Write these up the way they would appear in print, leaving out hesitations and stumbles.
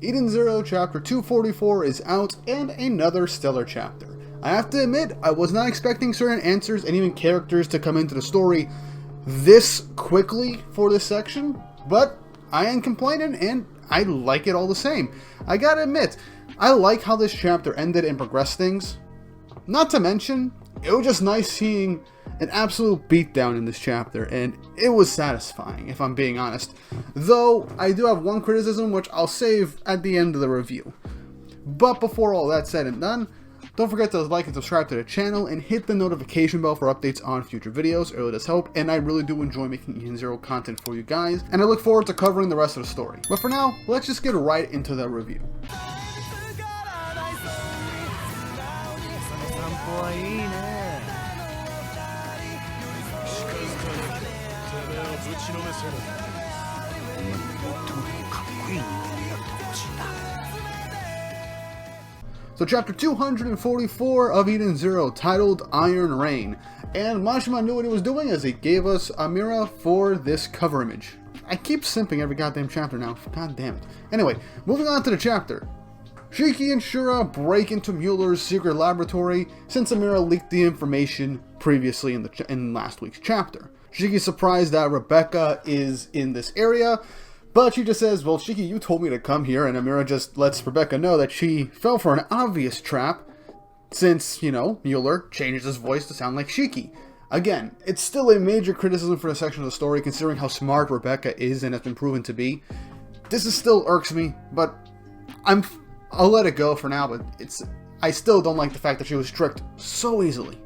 Eden Zero Chapter 244 is out, and another stellar chapter. I have to admit, I was not expecting certain answers and even characters to come into the story this quickly for this section, but I ain't complaining, and I like it all the same. I gotta admit, I like how this chapter ended and progressed things. Not to mention, it was just nice seeing an absolute beatdown in this chapter, and it was satisfying, if I'm being honest. Though, I do have one criticism, which I'll save at the end of the review. But before all that's said and done, don't forget to like and subscribe to the channel, and hit the notification bell for updates on future videos. It really does help, and I really do enjoy making Eden Zero content for you guys, and I look forward to covering the rest of the story. But for now, let's just get right into the review. So chapter 244 of Eden Zero, titled Iron Rain. And Mashima knew what he was doing as he gave us Amira for this cover image. I keep simping every goddamn chapter now, god damn it. Anyway, moving on to the chapter. Shiki and Shura break into Mueller's secret laboratory since Amira leaked the information previously in last week's chapter. Shiki's surprised that Rebecca is in this area, but she just says, well, Shiki, you told me to come here, and Amira just lets Rebecca know that she fell for an obvious trap since, you know, Mueller changed his voice to sound like Shiki. Again, it's still a major criticism for this section of the story, considering how smart Rebecca is and has been proven to be. This is still irks me, but I'll let it go for now, but I still don't like the fact that she was tricked so easily.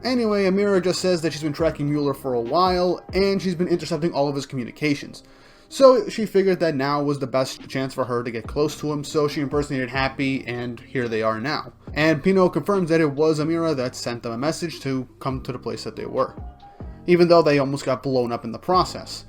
Anyway, Amira just says that she's been tracking Mueller for a while, and she's been intercepting all of his communications. So she figured that now was the best chance for her to get close to him, so she impersonated Happy, and here they are now. And Pino confirms that it was Amira that sent them a message to come to the place that they were, even though they almost got blown up in the process.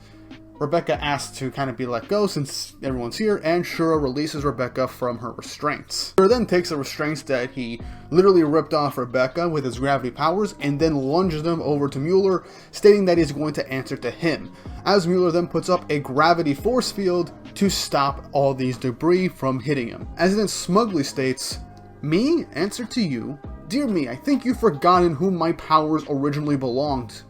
Rebecca asks to kind of be let go since everyone's here, and Shura releases Rebecca from her restraints. Shura then takes the restraints that he literally ripped off Rebecca with his gravity powers and then lunges them over to Mueller, stating that he's going to answer to him, as Mueller then puts up a gravity force field to stop all these debris from hitting him. As he then smugly states, "Me? Answer to you? Dear me, I think you've forgotten whom my powers originally belonged.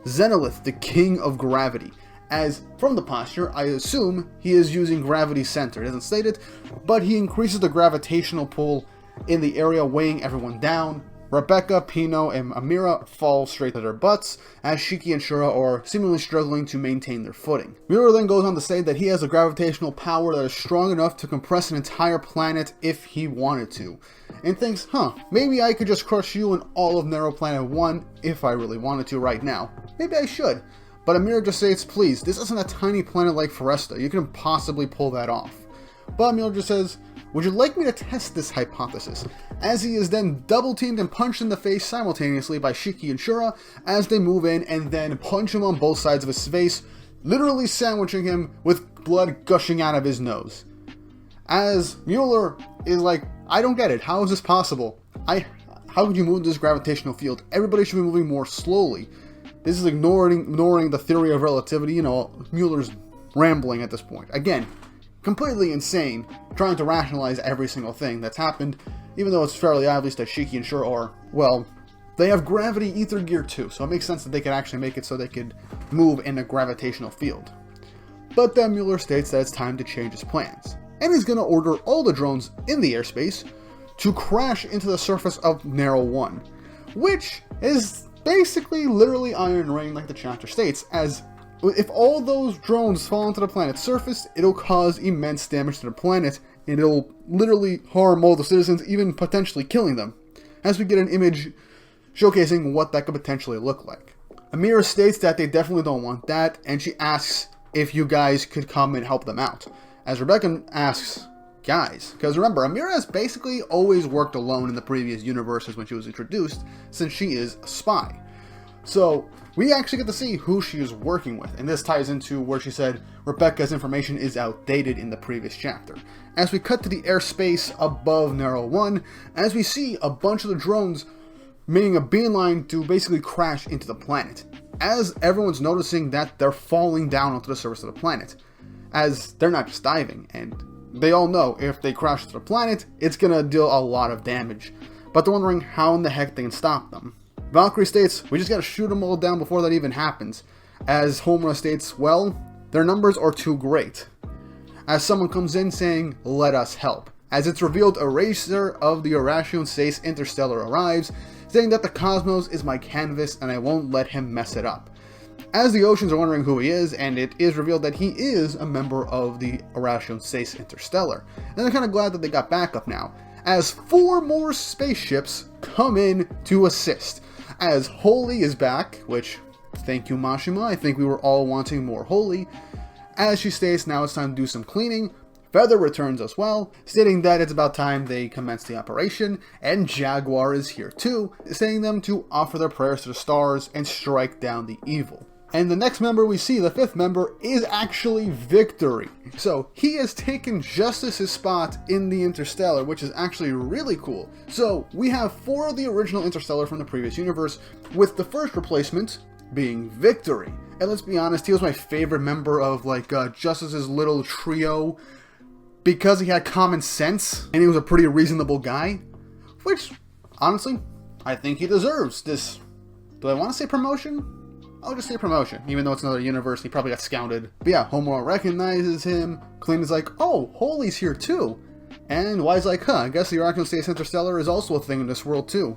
Zenolith, the king of gravity." As, from the posture, I assume he is using gravity center. It doesn't state it, but he increases the gravitational pull in the area, weighing everyone down. Rebecca, Pino, and Amira fall straight to their butts, as Shiki and Shura are seemingly struggling to maintain their footing. Mueller then goes on to say that he has a gravitational power that is strong enough to compress an entire planet if he wanted to, and thinks, maybe I could just crush you and all of Narrow Planet 1 if I really wanted to right now. Maybe I should. But Amira just says, please, this isn't a tiny planet like Foresta, you couldn't possibly pull that off. But Mueller just says, would you like me to test this hypothesis? As he is then double teamed and punched in the face simultaneously by Shiki and Shura as they move in and then punch him on both sides of his face, literally sandwiching him with blood gushing out of his nose. As Mueller is like, I don't get it, how is this possible? How could you move this gravitational field? Everybody should be moving more slowly. This is ignoring the theory of relativity. You know, Mueller's rambling at this point. Again, completely insane, trying to rationalize every single thing that's happened, even though it's fairly obvious that Shiki and Shura are, well, they have gravity ether gear too, so it makes sense that they could actually make it so they could move in a gravitational field. But then Mueller states that it's time to change his plans, and he's going to order all the drones in the airspace to crash into the surface of Narrow 1, which is basically literally Iron Rain like the chapter states, as if all those drones fall onto the planet's surface, it'll cause immense damage to the planet, and it'll literally harm all the citizens, even potentially killing them, as we get an image showcasing what that could potentially look like. Amira states that they definitely don't want that, and she asks if you guys could come and help them out, as Rebecca asks, guys, because remember, Amira has basically always worked alone in the previous universes when she was introduced, since she is a spy. So we actually get to see who she is working with, and this ties into where she said Rebecca's information is outdated in the previous chapter. As we cut to the airspace above Narrow 1, as we see a bunch of the drones making a beeline to basically crash into the planet, as everyone's noticing that they're falling down onto the surface of the planet, as they're not just diving, and they all know if they crash to the planet, it's gonna deal a lot of damage. But they're wondering how in the heck they can stop them. Valkyrie states, we just gotta shoot them all down before that even happens. As Homura states, well, their numbers are too great. As someone comes in saying, let us help. As it's revealed, a racer of the Oration Sace Interstellar arrives, saying that the cosmos is my canvas and I won't let him mess it up. As the Oceans are wondering who he is, and it is revealed that he is a member of the Oration Sace Interstellar. And they're kind of glad that they got backup now, as 4 more spaceships come in to assist. As Holy is back, which, thank you Mashima, I think we were all wanting more Holy. As she states now it's time to do some cleaning, Feather returns as well, stating that it's about time they commence the operation, and Jaguar is here too, saying them to offer their prayers to the stars and strike down the evil. And the next member we see, the 5th member, is actually Victory. So he has taken Justice's spot in the Interstellar, which is actually really cool. So we have 4 of the original Interstellar from the previous universe, with the first replacement being Victory. And let's be honest, he was my favorite member of Justice's little trio, because he had common sense and he was a pretty reasonable guy, which honestly I think he deserves this. Do I want to say promotion? I'll just say promotion, even though it's another universe. He probably got scouted. But yeah, Homura recognizes him. Clean is like, oh, Holy's here too. And Y's like, I guess the Oration Sace Interstellar is also a thing in this world too.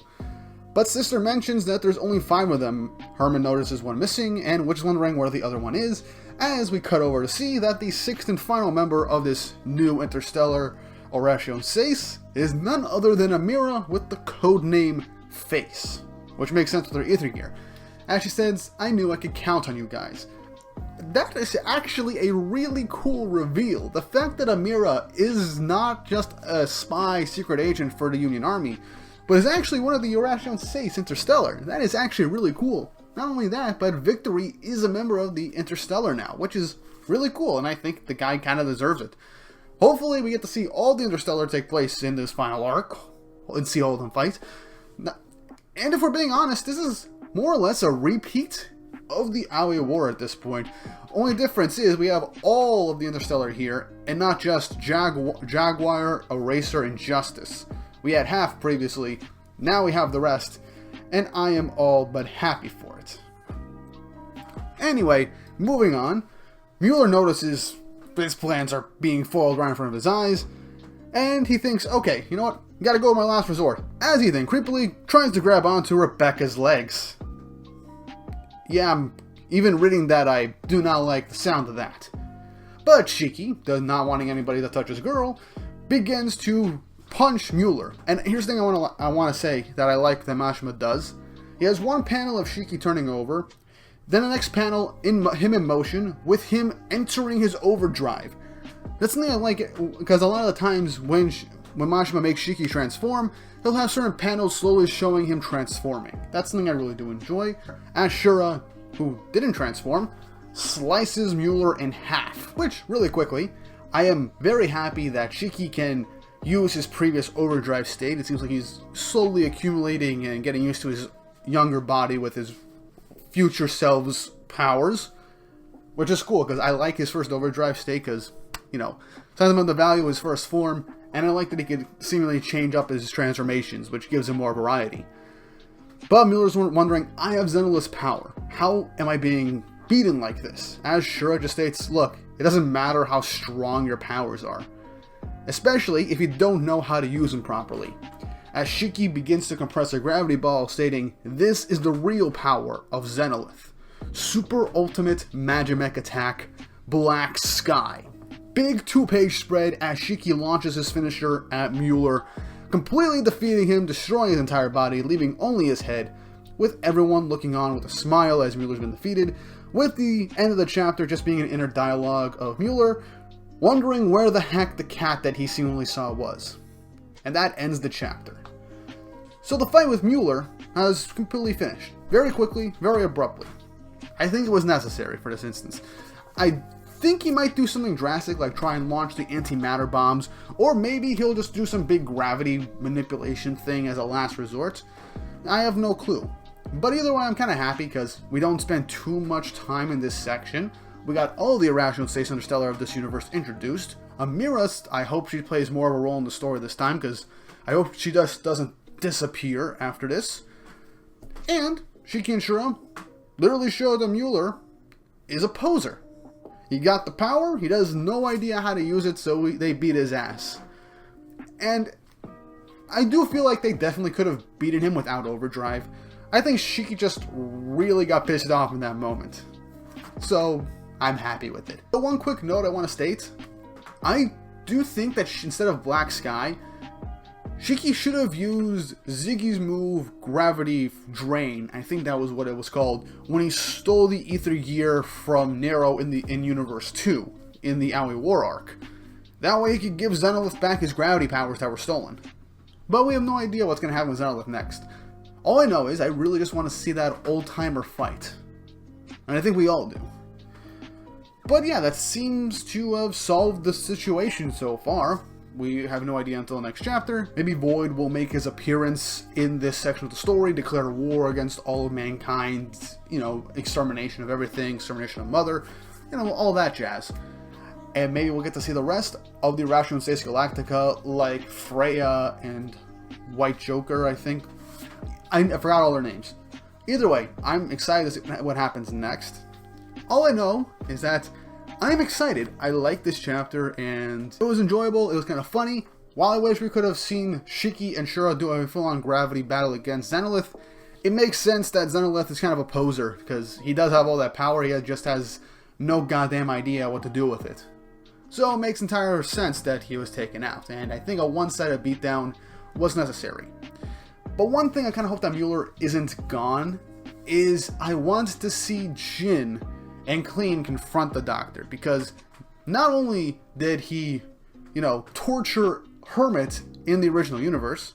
But Sister mentions that there's only 5 of them. Herman notices one missing, and Witch is wondering where the other one is, as we cut over to see that the 6th and final member of this new Interstellar Oration Sace is none other than Amira with the codename Face, which makes sense with her ether gear. As she says, I knew I could count on you guys. That is actually a really cool reveal. The fact that Amira is not just a spy secret agent for the Union Army, but is actually one of the Oration Sace Interstellar. That is actually really cool. Not only that, but Victory is a member of the Interstellar now, which is really cool, and I think the guy kind of deserves it. Hopefully we get to see all the Interstellar take place in this final arc, and see all of them fight. And if we're being honest, this is more or less a repeat of the Aoi War at this point. Only difference is we have all of the Interstellar here, and not just Jaguar, Eraser, and Justice. We had half previously, now we have the rest, and I am all but happy for it. Anyway, moving on, Mueller notices his plans are being foiled right in front of his eyes, and he thinks, okay, you know what, gotta go with my last resort, as he then creepily tries to grab onto Rebecca's legs. Yeah, even reading that, I do not like the sound of that. But Shiki, does not wanting anybody to touch his girl, begins to punch Mueller. And here's the thing I want to say that I like that Mashima does. He has one panel of Shiki turning over, then the next panel him in motion, with him entering his overdrive. That's something I like, because a lot of the times when Mashima makes Shiki transform, he'll have certain panels slowly showing him transforming. That's something I really do enjoy. As Shura, who didn't transform, slices Mueller in half. Which, really quickly, I am very happy that Shiki can use his previous overdrive state. It seems like he's slowly accumulating and getting used to his younger body with his future self's powers, which is cool because I like his first overdrive state because, you know, something about the value of his first form, and I like that he could seemingly change up his transformations, which gives him more variety. But Mueller's wondering, I have Xenolith's power. How am I being beaten like this? As Shura just states, look, it doesn't matter how strong your powers are, especially if you don't know how to use them properly. As Shiki begins to compress her gravity ball, stating, this is the real power of Xenolith. Super Ultimate Magimech Attack, Black Sky. Big 2-page spread as Shiki launches his finisher at Mueller, completely defeating him, destroying his entire body, leaving only his head, with everyone looking on with a smile as Mueller's been defeated, with the end of the chapter just being an inner dialogue of Mueller, wondering where the heck the cat that he seemingly saw was. And that ends the chapter. So the fight with Mueller has completely finished. Very quickly, very abruptly. I think it was necessary for this instance. I think he might do something drastic like try and launch the antimatter bombs, or maybe he'll just do some big gravity manipulation thing as a last resort. I have no clue. But either way, I'm kind of happy because we don't spend too much time in this section. We got all the Irrational Sace Interstellar of this universe introduced. Amira, I hope she plays more of a role in the story this time, because I hope she just doesn't disappear after this. And Shiki and Shura literally showed that Mueller is a poser. He got the power, he has no idea how to use it, so they beat his ass. And I do feel like they definitely could have beaten him without overdrive. I think Shiki just really got pissed off in that moment. So, I'm happy with it. But one quick note I want to state, I do think that instead of Black Sky, Shiki should have used Ziggy's move, Gravity Drain, I think that was what it was called, when he stole the Ether Gear from Nero in Universe 2, in the Aoi War arc. That way he could give Zenolith back his gravity powers that were stolen. But we have no idea what's going to happen with Zenolith next. All I know is I really just want to see that old-timer fight. And I think we all do. But yeah, that seems to have solved the situation so far. We have no idea until the next chapter. Maybe Void will make his appearance in this section of the story, declare war against all of mankind, you know, extermination of everything, extermination of Mother, you know, all that jazz. And maybe we'll get to see the rest of the Irrational States Galactica, like Freya and White Joker, I think. I forgot all their names. Either way, I'm excited to see what happens next. All I know is that I'm excited. I like this chapter, and it was enjoyable. It was kind of funny. While I wish we could have seen Shiki and Shura do a full-on gravity battle against Zenolith, it makes sense that Zenolith is kind of a poser, because he does have all that power, he just has no goddamn idea what to do with it. So it makes entire sense that he was taken out, and I think a one-sided beatdown was necessary. But one thing I kind of hope that Mueller isn't gone is I want to see Jin and Clean confront the Doctor, because not only did he, you know, torture Hermit in the original universe,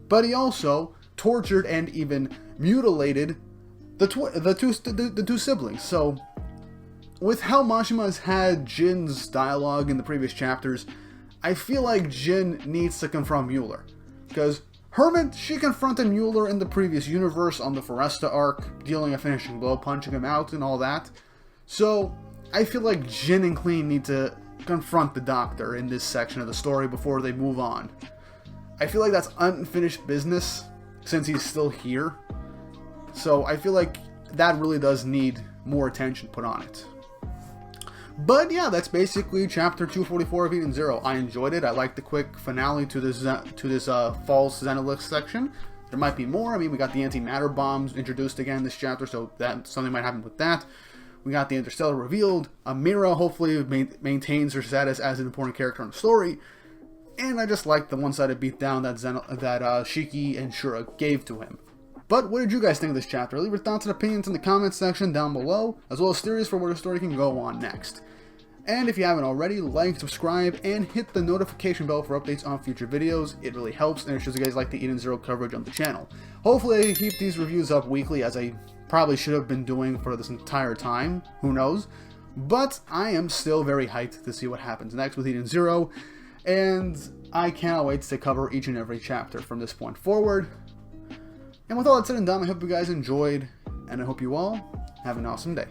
but he also tortured and even mutilated the two siblings. So with how Mashima's had Jin's dialogue in the previous chapters, I feel like Jin needs to confront Mueller, because Hermit, she confronted Mueller in the previous universe on the Foresta arc, dealing a finishing blow, punching him out and all that. So I feel like Jin and Clean need to confront the Doctor in this section of the story before they move on. I feel like that's unfinished business since he's still here. So I feel like that really does need more attention put on it. But yeah, that's basically chapter 244 of Eden Zero. I enjoyed it. I liked the quick finale to this false Zenolith section. There might be more. I mean, we got the antimatter bombs introduced again in this chapter, so that something might happen with that. We got the Interstellar revealed. Amira hopefully maintains her status as an important character in the story. And I just liked the one-sided beatdown that Shiki and Shura gave to him. But what did you guys think of this chapter? Leave your thoughts and opinions in the comments section down below, as well as theories for where the story can go on next. And if you haven't already, like, subscribe, and hit the notification bell for updates on future videos. It really helps, and it shows you guys like the Eden Zero coverage on the channel. Hopefully I keep these reviews up weekly, as I probably should have been doing for this entire time. Who knows? But I am still very hyped to see what happens next with Eden Zero, and I cannot wait to cover each and every chapter from this point forward. And with all that said and done, I hope you guys enjoyed, and I hope you all have an awesome day.